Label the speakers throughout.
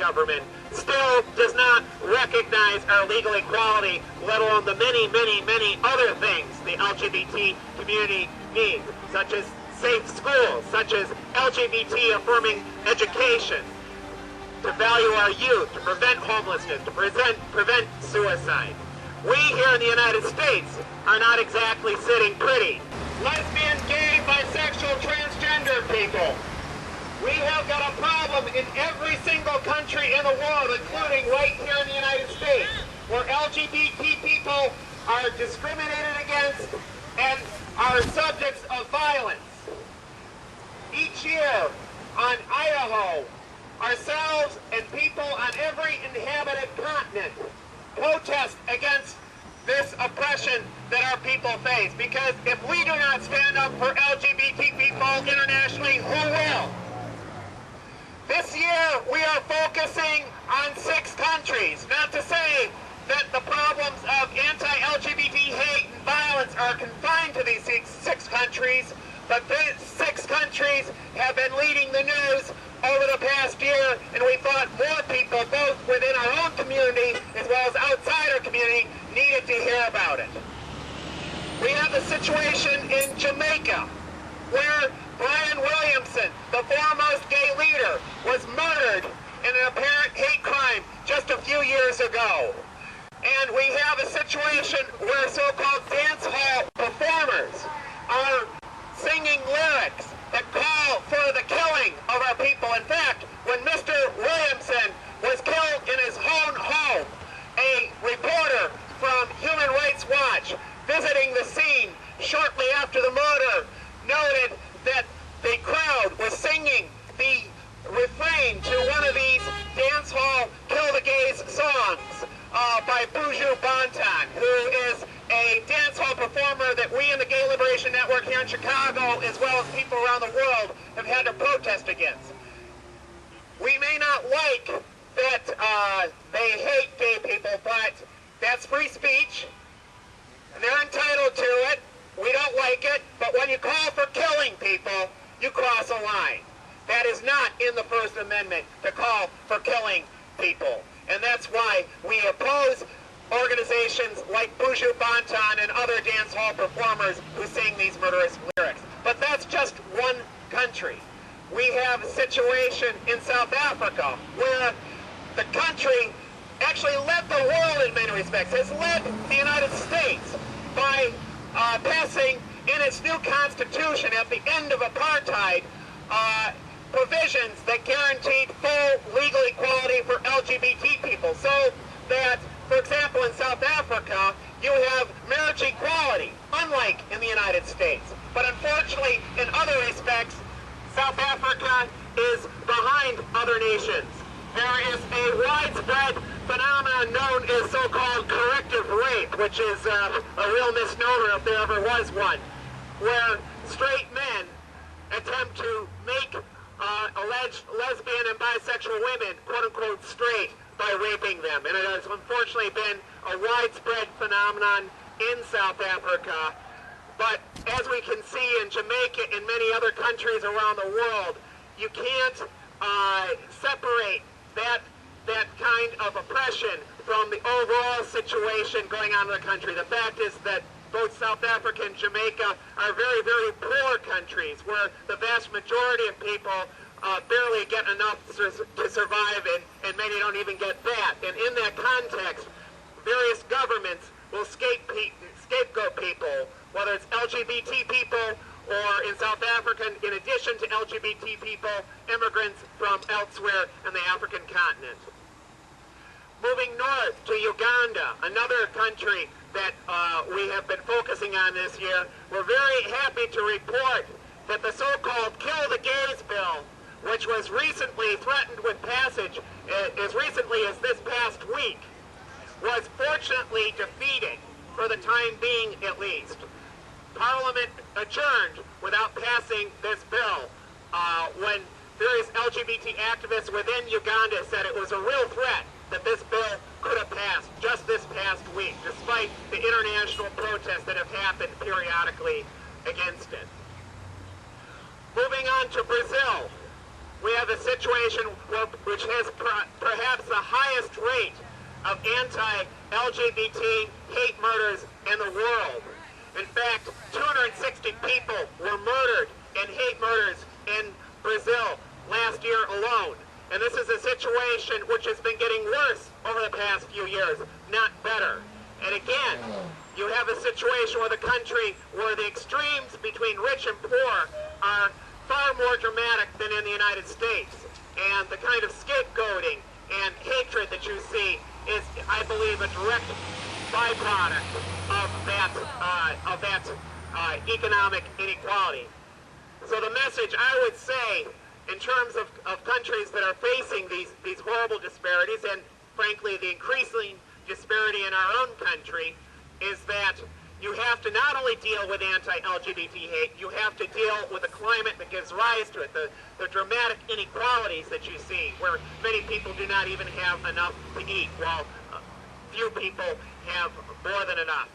Speaker 1: government still does not recognize our legal equality, let alone the many, many, many other things the LGBT community needs, such as safe schools, such as LGBT-affirming education, to value our youth, to prevent homelessness, to prevent suicide. We here in the United States are not exactly sitting pretty. Lesbian, gay, bisexual, transgender people. We have got a problem in every single country in the world, including right here in the United States, where LGBT people are discriminated against and are subjects of violence. Each year on Idaho, ourselves and people on every inhabited continent protest against this oppression that our people face. Because if we do not stand up for LGBT people internationally, who will? This year we are focusing on 6 countries. Not to say that the problems of anti-LGBT hate and violence are confined to these 6 countries, but these 6 countries have been leading the news over the past year, and we thought more people, both within our own community as well as outside our community, needed to hear about it. We have the situation in Jamaica, where Brian Williamson, the foremost gay leader, was murdered in an apparent hate crime just a few years ago. And we have a situation where so-called dance hall performers are singing lyrics that call for the killing of our people. In fact, when Mr. Williamson was killed in his own home, a reporter from Human Rights Watch visiting the scene shortly after the murder noted that the crowd was singing the refrain to one of these dance hall kill the gays songs by Buju Banton, who is a dance hall performer that we in the Gay Liberation Network here in Chicago, as well as people around the world, have had to protest against. We may not like that they hate gay people, but that's free speech, and they're entitled to it. We don't like it, but when you call for killing people, you cross a line. That is not in the First Amendment to call for killing people. And that's why we oppose organizations like Buju Banton and other dance hall performers who sing these murderous lyrics. But that's just one country. We have a situation in South Africa where the country actually led the world in many respects, has led the United States by passing in its new constitution at the end of apartheid provisions that guaranteed full legal equality for LGBT people. So that, for example, in South Africa, you have marriage equality, unlike in the United States. But unfortunately, in other respects, South Africa is behind other nations. There is a widespread phenomenon known as so-called corrective rape, which is a real misnomer if there ever was one, where straight men attempt to make alleged lesbian and bisexual women, quote-unquote, straight by raping them. And it has unfortunately been a widespread phenomenon in South Africa. But as we can see in Jamaica and many other countries around the world, you can't separate that kind of oppression from the overall situation going on in the country. The fact is that both South Africa and Jamaica are very, very poor countries where the vast majority of people barely get enough to survive, and many don't even get that. And in that context, various governments will scapegoat people, whether it's LGBT people or in South Africa, in addition to LGBT people, immigrants from elsewhere in the African continent. Moving north to Uganda, another country that we have been focusing on this year, we're very happy to report that the so-called Kill the Gays bill, which was recently threatened with passage as recently as this past week, was fortunately defeated, for the time being at least. Parliament adjourned without passing this bill when various LGBT activists within Uganda said it was a real threat that this bill could have passed just this past week, despite the international protests that have happened periodically against it. Moving on to Brazil. we have a situation which has perhaps the highest rate of anti-LGBT hate murders in the world. In fact, 260 people were murdered in hate murders in Brazil last year alone. And this is a situation which has been getting worse over the past few years, not better. And again, you have a situation with a country where the extremes between rich and poor are far more dramatic than in the United States. And the kind of scapegoating and hatred that you see is, I believe, a direct byproduct of that economic inequality. So the message, I would say, in terms of countries that are facing these horrible disparities, and frankly the increasing disparity in our own country, is that you have to not only deal with anti-LGBT hate, you have to deal with the climate that gives rise to it, the dramatic inequalities that you see, where many people do not even have enough to eat, while few people have more than enough.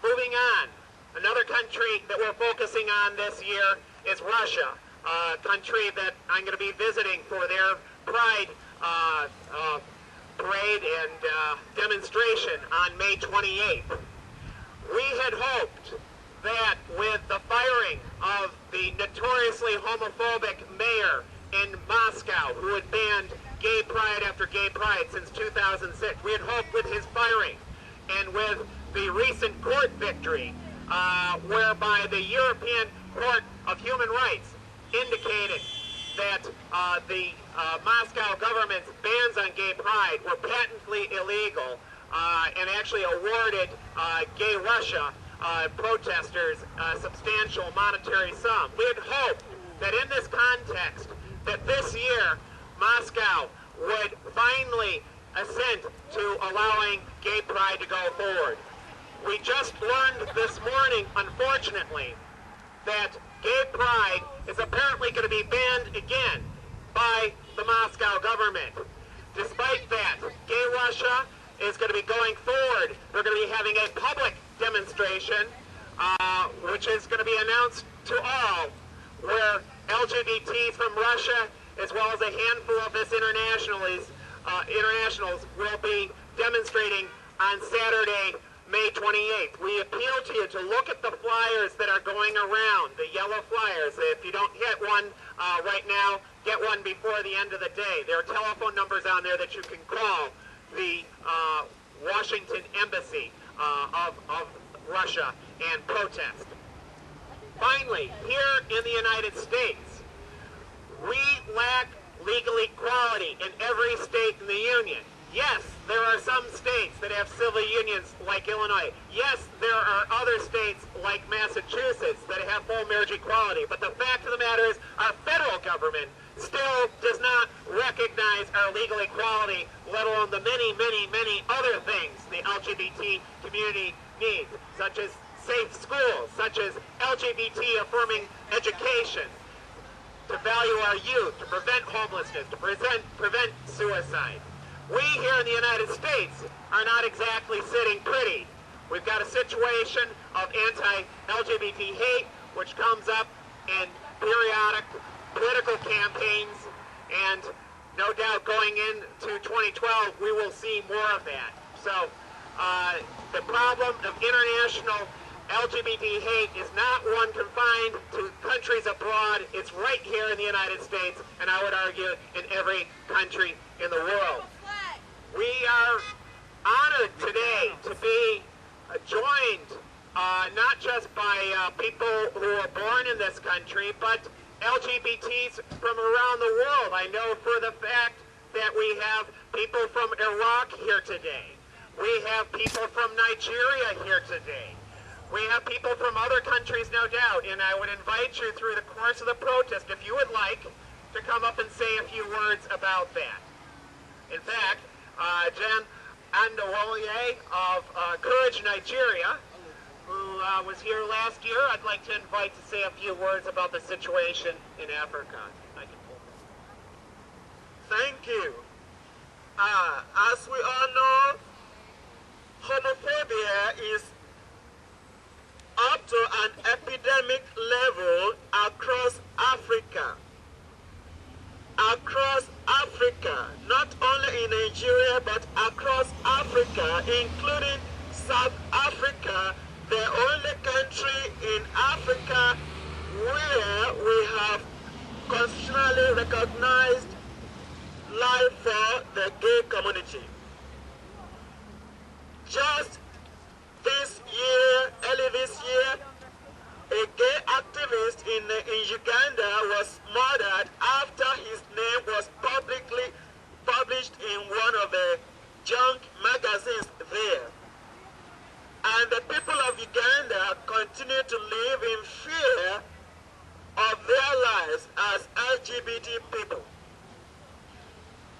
Speaker 1: Moving on, another country that we're focusing on this year is Russia, a country that I'm going to be visiting for their Pride parade and demonstration on May 28th. We had hoped that with the firing of the notoriously homophobic mayor in Moscow, who had banned gay pride after gay pride since 2006, we had hoped with his firing and with the recent court victory, whereby the European Court of Human Rights indicated that the Moscow government's bans on gay pride were patently illegal, and actually awarded gay Russia protesters a substantial monetary sum. We had hoped that in this context, that this year Moscow would finally assent to allowing gay pride to go forward. We just learned this morning, unfortunately, that gay pride is apparently going to be banned again by the Moscow government. Despite that, gay Russia is going to be going forward. They're going to be having a public demonstration, which is going to be announced to all, where LGBTs from Russia, as well as a handful of this internationals, will be demonstrating on Saturday, May 28th. We appeal to you to look at the flyers that are going around, the yellow flyers. If you don't get one right now, get one before the end of the day. There are telephone numbers on there that you can call the Washington Embassy of Russia and protest. Finally, here in the United States, we lack legal equality in every state in the Union. Yes, there are some states that have civil unions like Illinois. Yes, there are other states like Massachusetts that have full marriage equality. But the fact of the matter is our federal government still does not recognize our legal equality, let alone the many, many, many other things the LGBT community needs, such as safe schools, such as LGBT-affirming education, to value our youth, to prevent homelessness, to prevent suicide. We here in the United States are not exactly sitting pretty. We've got a situation of anti-LGBT hate, which comes up in periodic political campaigns, and no doubt going into 2012, we will see more of that. So the problem of international LGBT hate is not one confined to countries abroad. It's right here in the United States, and I would argue in every country in the world. We are honored today to be joined not just by people who are born in this country, but LGBTs from around the world. I know for the fact that we have people from Iraq here today. We have people from Nigeria here today. We have people from other countries, no doubt, and I would invite you through the course of the protest, if you would like, to come up and say a few words about that. In fact, Jan Andewole of Courage Nigeria, who was here last year, I'd like to invite to say a few words about the situation in Africa.
Speaker 2: Thank you. As we all know, homophobia is up to an epidemic level across Africa. including South Africa, the only country in Africa where we have constitutionally recognized life for the gay community. Just this year, early this year, a gay activist in Uganda was murdered after his name was publicly published in one of the junk magazines there. And the people of Uganda continue to live in fear of their lives as LGBT people.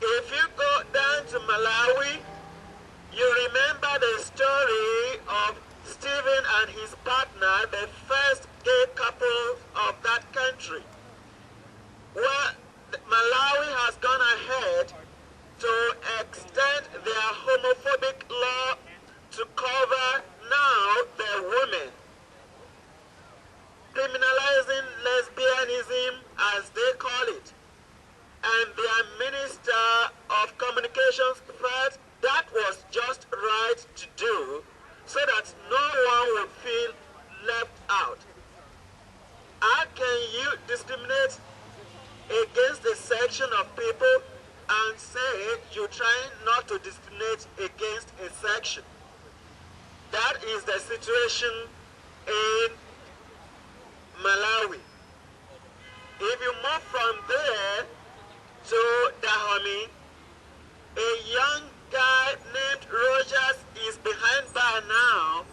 Speaker 2: If you go down to Malawi, you remember the story of Stephen and his partner, the first gay couple of that country. Well, Malawi has gone ahead to extend their homophobic law to cover now the women, criminalizing lesbianism as they call it. And their Minister of Communications felt that was just right to do so that no one would feel left out. How can you discriminate against a section of people and say you're trying not to discriminate against a section? That is the situation in Malawi. If you move from there to Dahomey, a young guy named Rogers is behind bar now.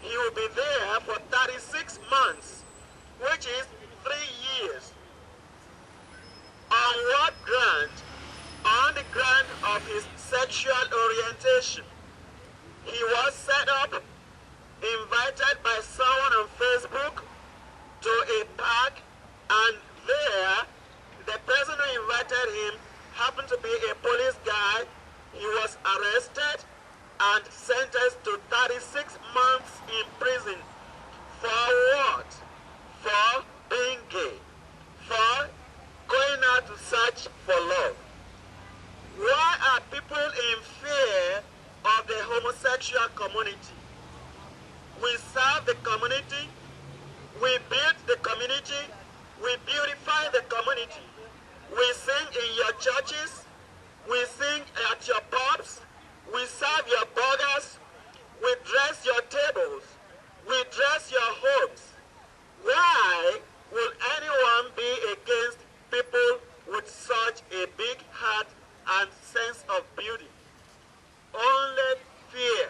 Speaker 2: He will be there for 36 months, which is 3 years. On what ground? On the ground of his sexual orientation. He was set up, invited by someone on Facebook to a park, and there, the person who invited him happened to be a police guy. He was arrested and sentenced to 36 months in prison. For what? For being gay. For going out to search for love. Why are people in fear of the homosexual community? We serve the community, we build the community, we beautify the community. We sing in your churches, we sing at your pubs, we serve your burgers, we dress your tables, we dress your homes. Why will anyone be against people with such a big heart and sense of beauty? Only fear,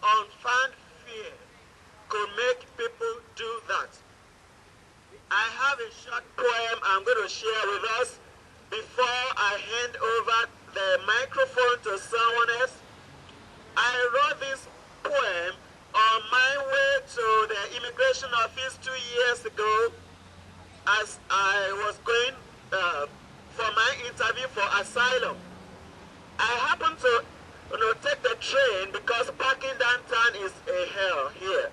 Speaker 2: unfound fear, could make people do that. I have a short poem I'm going to share with us before I hand over the microphone to someone else. I wrote this poem on my way to the immigration office 2 years ago as I was going for my interview for asylum. I happened to take the train because parking downtown is a hell here.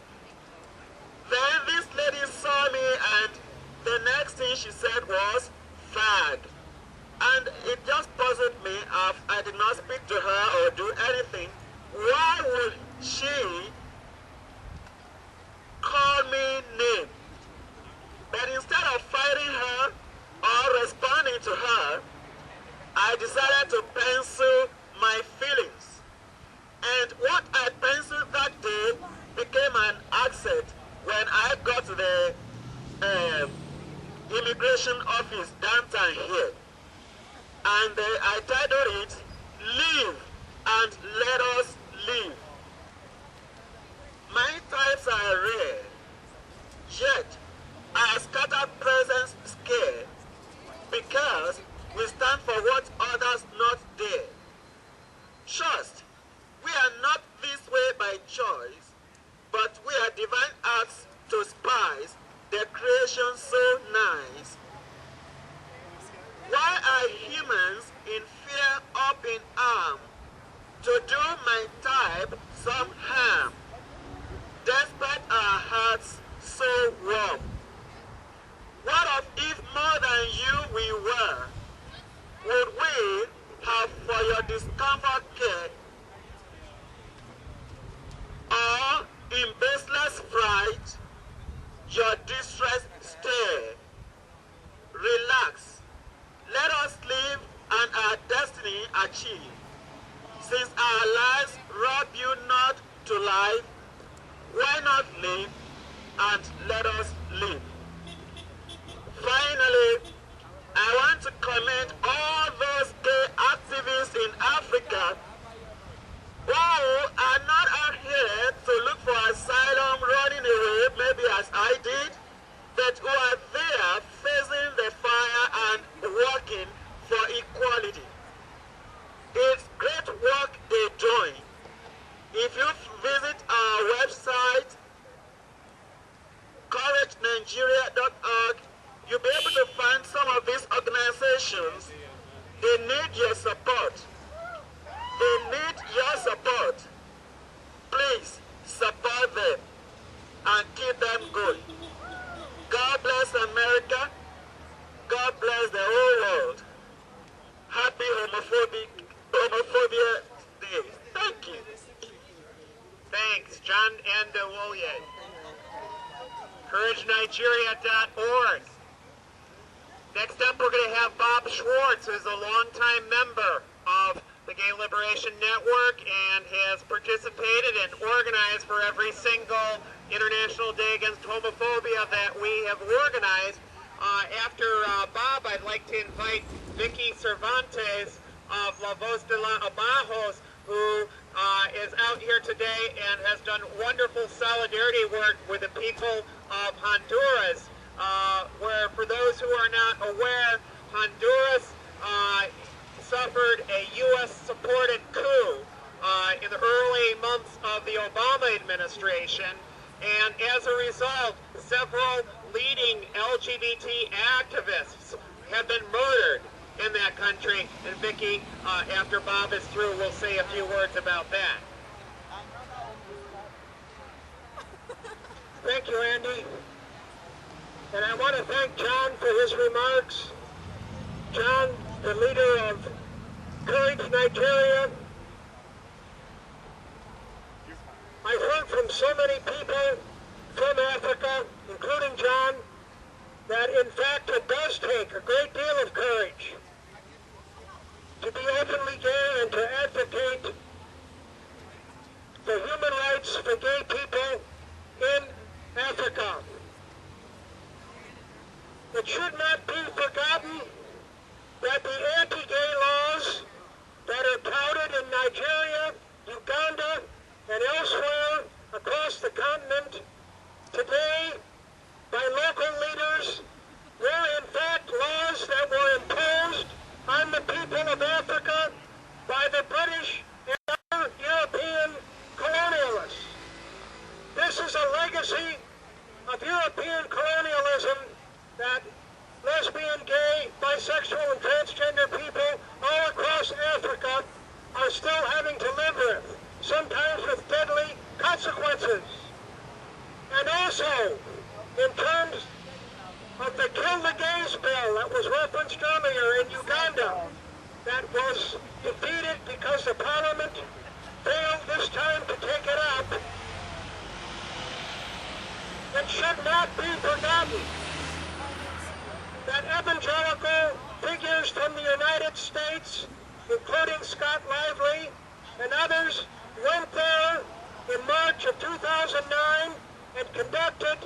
Speaker 2: Then this lady saw me and the next thing she said was, fag. And it just puzzled me. I did not speak to her or do anything. Why would she call me name? But instead of fighting her or responding to her, I decided to pencil my feelings. And what I penciled that day became an accent when I got to the immigration office downtown here. And I titled it, Live and Let Us Live. My types are rare, yet our scattered presence scare, because we stand for what others not dare. Trust, we are not this way by choice, but we are divine acts to spice the creation so nice. Why are humans in fear up in arm to do my type some harm, despite our hearts so warm? What of if more than you we were? Would we have for your discomfort care? help you not to live? Why not live and let us live? Finally, I want to commend all those gay activists in Africa who are not out here to look for asylum, running away, maybe as I did, but who are there facing the fire and working for equality. It's great work they're doing. If you visit our website, couragenigeria.org, you'll be able to find some of these organizations. They need your support. They need your support. Please support them and keep them going. God bless America. God bless the whole world. Happy Homophobia Day. Thank you.
Speaker 1: Thanks, John Andewolye. CourageNigeria.org. Next up, we're going to have Bob Schwartz, who's a longtime member of the Gay Liberation Network and has participated and organized for every single International Day Against Homophobia that we have organized. After Bob, I'd like to invite Vicky Cervantes of La Voz de la Abajos, who is out here today and has done wonderful solidarity work with the people of Honduras, where, for those who are not aware, Honduras suffered a U.S.-supported coup in the early months of the Obama administration, and as a result, several leading LGBT activists have been murdered in that country, and Vicky, after Bob is through, will say a few words about that.
Speaker 3: Thank you, Andy. And I want to thank John for his remarks. John, the leader of Courage Nigeria. I've heard from so many people from Africa, including John, that in fact it does take a great deal of courage to be openly gay and to advocate for human rights for gay people in Africa. It should not be forgotten that the anti-gay laws that are touted in Nigeria, Uganda, and elsewhere across the continent today by local leaders were in fact laws that were imposed on the people of Africa by the British and other European colonialists. This is a legacy of European colonialism that lesbian, gay, bisexual, and transgender people all across Africa are still having to live with, sometimes with deadly consequences. And also, in terms of the Kill the Gays bill that was referenced earlier in Uganda, that was defeated because the parliament failed this time to take it up, it should not be forgotten that evangelical figures from the United States, including Scott Lively and others, went there in March of 2009 and conducted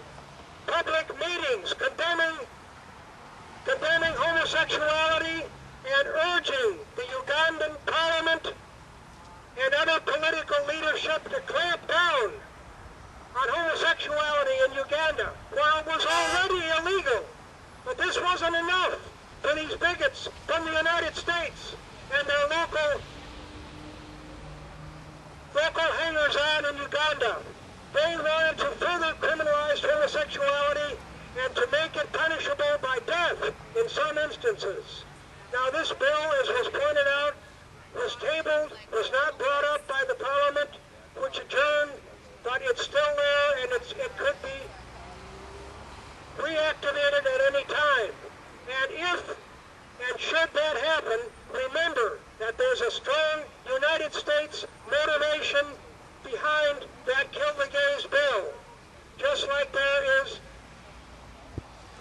Speaker 3: public meetings condemning homosexuality and urging the Ugandan parliament and other political leadership to clamp down on homosexuality in Uganda, while it was already illegal. But this wasn't enough for these bigots from the United States and their local hangers-on in Uganda. They wanted to further criminalize homosexuality and to make it punishable by death in some instances. Now this bill, as was pointed out, was tabled, was not brought up by the Parliament, which adjourned, but it's still there and it could be reactivated at any time. And if and should that happen, remember that there's a strong United States motivation behind that Kill the Gays bill, just like there is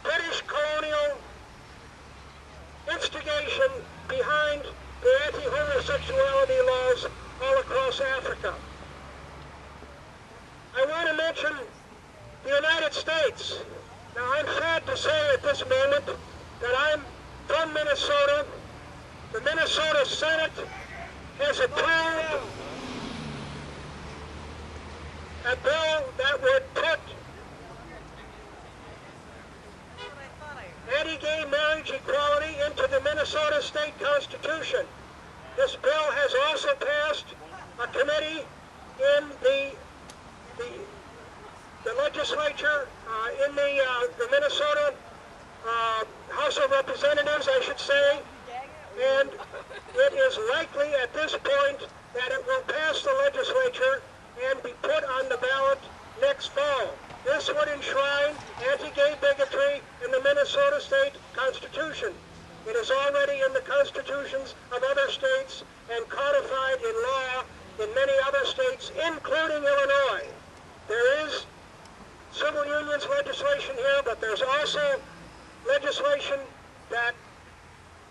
Speaker 3: British colonial instigation behind the anti-homosexuality laws all across Africa. mention the United States. Now, I'm sad to say at this moment that I'm from Minnesota. The Minnesota Senate has approved a bill that would put anti-gay marriage equality into the Minnesota State Constitution. This bill has also passed a committee in the legislature, in the Minnesota House of Representatives, I should say, and it is likely at this point that it will pass the legislature and be put on the ballot next fall. This would enshrine anti-gay bigotry in the Minnesota State Constitution. It is already in the constitutions of other states and codified in law in many other states, including Illinois. There is civil unions legislation here, but there's also legislation that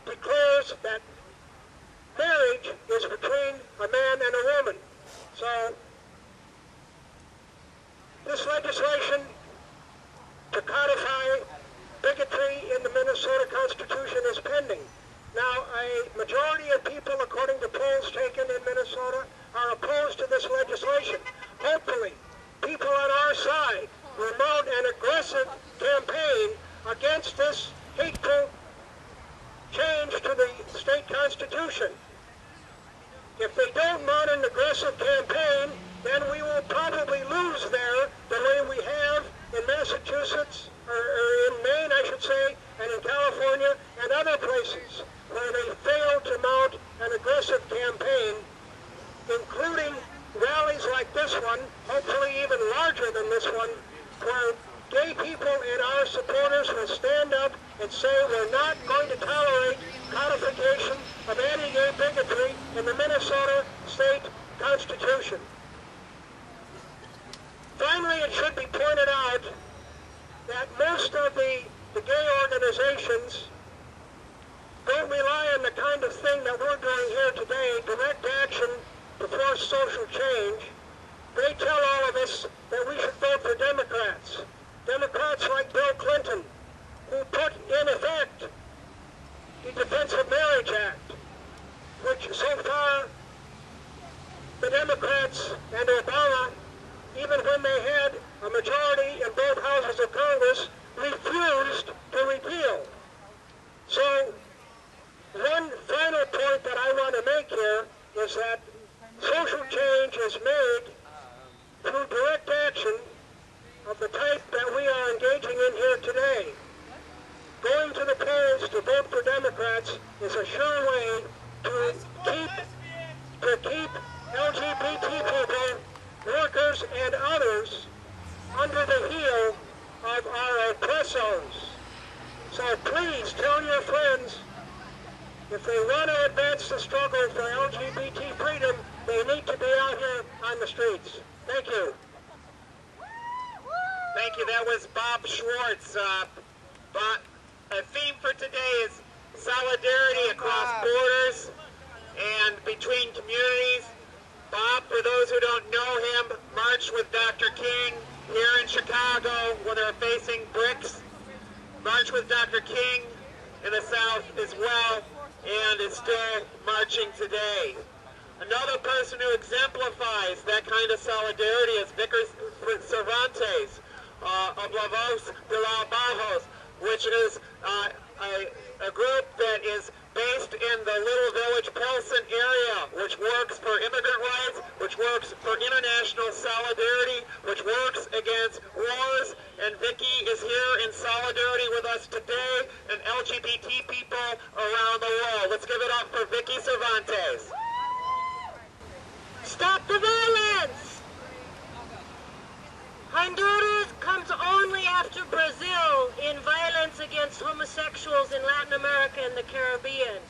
Speaker 3: declares that marriage is between a man and a woman. So this legislation to codify bigotry in the Minnesota Constitution is pending. Now, a majority of people, according to polls taken in Minnesota, are opposed to this legislation. Hopefully, people on our side will mount an aggressive campaign against this hateful change to the state constitution. If they don't mount an aggressive campaign, then we will probably lose there the way we have in Massachusetts, or in Maine, I should say, and in California and other places where they failed to mount an aggressive campaign, including rallies like this one, hopefully even larger than this one, where gay people and our supporters will stand up and say we're not going to tolerate codification of anti-gay bigotry in the Minnesota State Constitution. Finally, it should be pointed out that most of the gay organizations don't rely on the kind of thing that we're doing here today, direct action to force social change. They tell all of us that we should vote for Democrats. Democrats like Bill Clinton, who put in effect the Defense of Marriage Act, which so far the Democrats and Obama, even when they had a majority in both houses of Congress, refused to repeal. So, one final point that I want to make here is that social change is made through direct action of the type that we are engaging in here today. Going to the polls to vote for Democrats is a sure way to keep LGBT people, workers, and others under the heel of our oppressors. So please tell your friends, if they want to advance the struggle for LGBT freedom, they need to be out here on the streets. Thank you.
Speaker 1: Thank you. That was Bob Schwartz. A theme for today is solidarity across borders and between communities. Bob, for those who don't know him, marched with Dr. King here in Chicago when they were facing bricks. Marched with Dr. King in the South as well, and is still marching today. Another person who exemplifies that kind of solidarity is Vicar Cervantes of La Voz de los Bajos, which is a group that is based in the Little Village Pilsen area, which works for immigrant rights, which works for international solidarity, which works against wars. And Vicky is here in solidarity with us today and LGBT people around the world. Let's give it up for Vicky Cervantes.
Speaker 4: Stop the violence! Honduras comes only after Brazil in violence against homosexuals in Latin America and the Caribbean.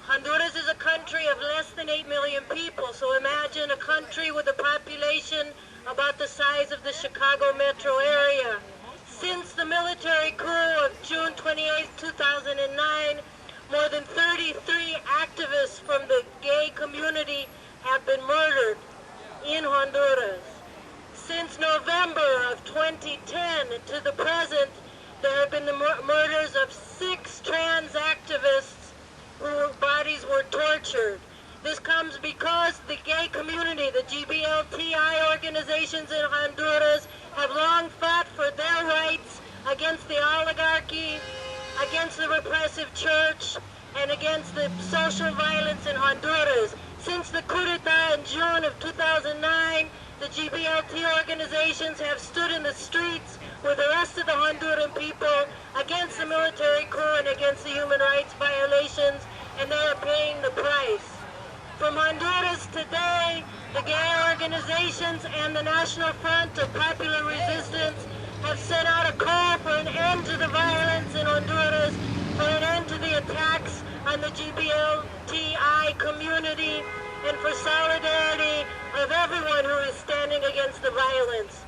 Speaker 4: Honduras is a country of less than 8 million people, so imagine a country with a population about the size of the Chicago metro area. Since the military coup of June 28, 2009, more than 33 activists from the gay community have been murdered in Honduras. Since November of 2010 to the present, there have been the murders of 6 trans activists whose bodies were tortured. This comes because the gay community, the GBLTI organizations in Honduras, have long fought for their rights against the oligarchy, against the repressive church, and against the social violence in Honduras. Since the coup d'etat in June of 2009, the GBLT organizations have stood in the streets with the rest of the Honduran people against the military coup and against the human rights violations, and they are paying the price. From Honduras today, the gay organizations and the National Front of Popular Resistance have sent out a call for an end to the violence in Honduras, for an end to the attacks on the GBLTI community, and for solidarity of everyone who is standing against the violence.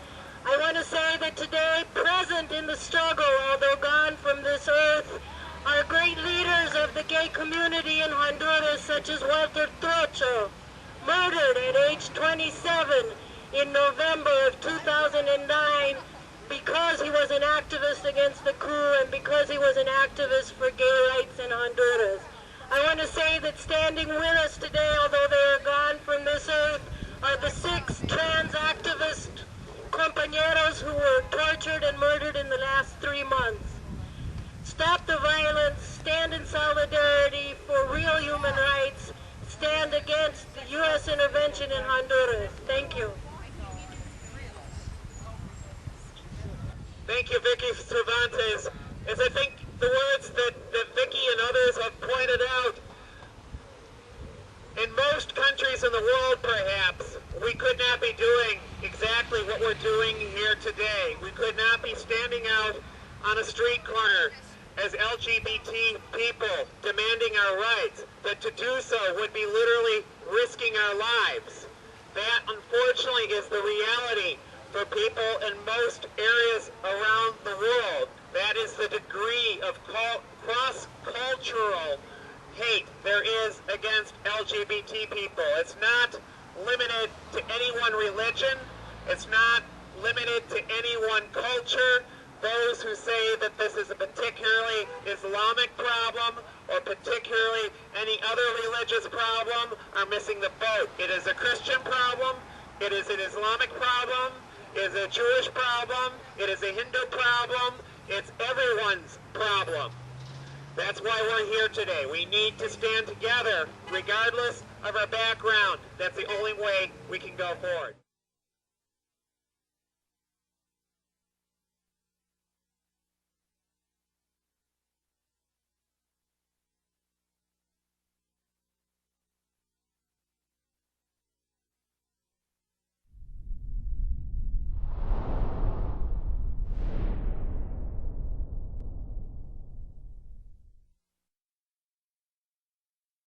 Speaker 4: I want to say that today, present in the struggle, although gone from this earth, are great leaders of the gay community in Honduras, such as Walter Trocho, murdered at age 27 in November of 2009 because he was an activist against the coup and because he was an activist for gay rights in Honduras. I want to say that standing with us today, although they are gone from this earth, are the 6 trans activist compañeros who were tortured and murdered in the last 3 months. Stop the violence, stand in solidarity for real human rights, stand against the U.S. intervention in Honduras. Thank you.
Speaker 1: Thank you, Vicky Cervantes. As I think the words that Vicky and others have pointed out, in most countries in the world, perhaps, we could not be doing exactly what we're doing here today. We could not be standing out on a street corner as LGBT people demanding our rights, but to do so would be literally risking our lives. That, unfortunately, is the reality for people in most areas around the world. That is the degree of cross-cultural hate there is against LGBT people. It's not limited to any one religion. It's not limited to any one culture. Those who say that this is a particularly Islamic problem or particularly any other religious problem are missing the boat. It is a Christian problem. It is an Islamic problem. It is a Jewish problem. It is a Hindu problem. It's everyone's problem. That's why we're here today. We need to stand together regardless of our background. That's the only way we can go forward.